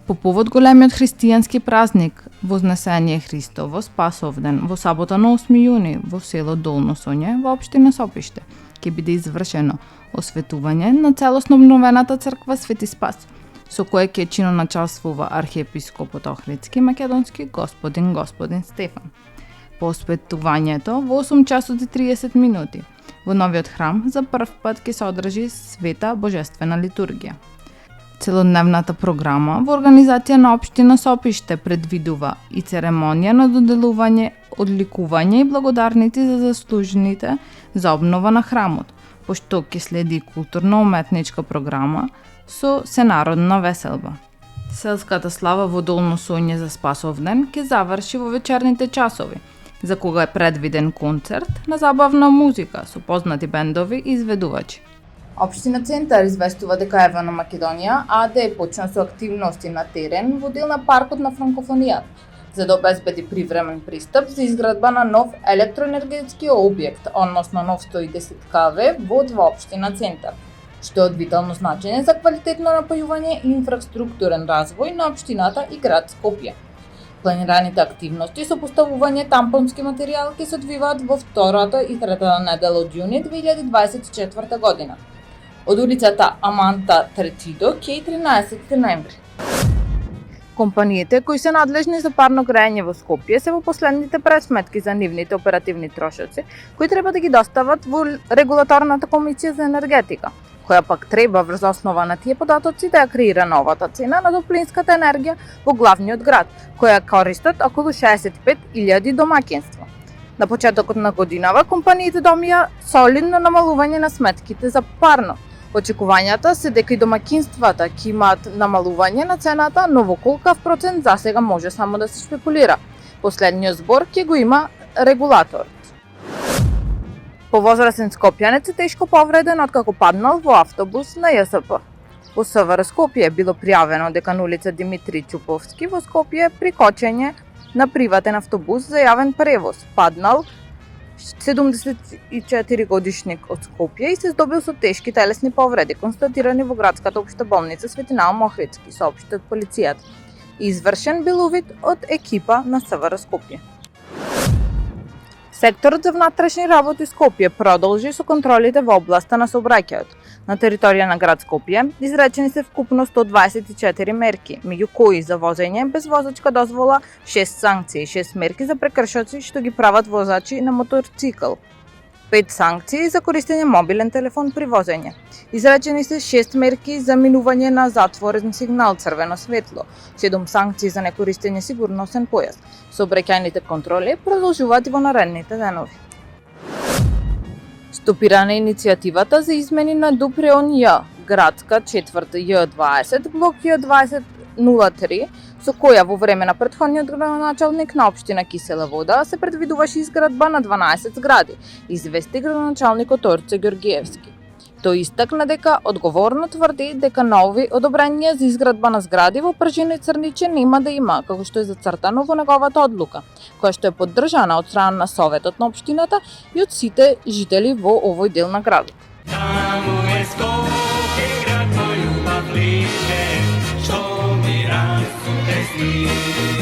По повод големиот христијански празник Вознесение Христово, Спасовден, во сабота на 8 јуни во село Долно Соње, во општина Сопиште, ќе биде извршено осветување на целосно обновената црква Свети Спас, со кое ќе чиноначалствува архиепископот Охридски македонски господин Стефан. По осветувањето во 8 часот и 30 минути во новиот храм за прв пат ќе се одржи света божествена литургија. Целодневната програма во организација на општина Сопиште предвидува и церемонија на доделување, одликување и благодарници за заслужените за обнова на храмот, пошто ќе следи културно-уметничка програма со сенародна веселба. Селската слава во Долно Соње за Спасовден ќе заврши во вечерните часови, за кога е предвиден концерт на забавна музика со познати бендови и изведувачи. Општина Центар известува дека Евано Македонија АД почна со активности на терен во дел на паркот на франкофонијата, за да обезбеди привремен пристап за изградба на нов електроенергетски објект, односно нов 110 КВ во општина Центар, што е од витално значење за квалитетно напојување и инфраструктурен развој на општината и град Скопје. Планираните активности со поставување тампонски материјал ќе се одвиваат во втората и третата недела од јуни 2024 година, од улицата Аманта Третидо кај 13 ноември. Компаниите кои се надлежни за парно грејење во Скопје се во последните пресметки за нивните оперативни трошоци, кои треба да ги достават во Регулаторната комисија за енергетика, која пак треба врз основа на тие податоци да ја креира новата цена на топлинската енергија во главниот град, која користат околу 65.000 домаќинства. На почетокот на годинава компаниите домија солидно намалување на сметките за парно. Очекувањата се дека и домаќинствата ќе имаат намалување на цената, но во колкав процент засега може само да се шпекулира. Последниот збор ќе го има регулаторот. Повозрасен скопјанец е тешко повреден откако паднал во автобус на ЈСП. Во СВР Скопје било пријавено дека на улица Димитри Чуповски во Скопје при кочење на приватен автобус за јавен превоз паднал 74 годишник од Скопје и се здобил со тешки телесни повреди, констатирани во градската општа болница Свети Наум Охридски, соопшти од полицијата. Извршен бил увид од екипа на СВР Скопје. Секторот за внатрешни работи Скопје продолжи со контролите во областа на сообраќајот. На територија на град Скопје изречени се вкупно 124 мерки, меѓу кои за возење без возачка дозвола 6 санкции, 6 мерки за прекршоци што ги прават возачи на моторцикл, 5 санкции за користење мобилен телефон при возење. Изречени се 6 мерки за минување на затворен сигнал црвено светло, 7 санкции за некористење сигурносен појас. Сообраќајните контроли продолжуваат и во наредните денови. Стопирана е иницијативата за измени на ДУПРЕОН Ј, градска четврта Ј20, блок Ј2003, со која во време на претходниот градоначалник на општина Кисела Вода се предвидуваше изградба на 12 згради, извести градоначалникот Орце Ѓорѓиевски. Тој истакна дека одговорно тврди дека нови одобренија за изградба на згради во Пржино и Црниче нема да има, како што е зацртано во неговата одлука, која што е поддржана од страна на Советот на општината и од сите жители во овој дел на градот. Таму е Скопје, град мој љубав лише, што ми расте сни.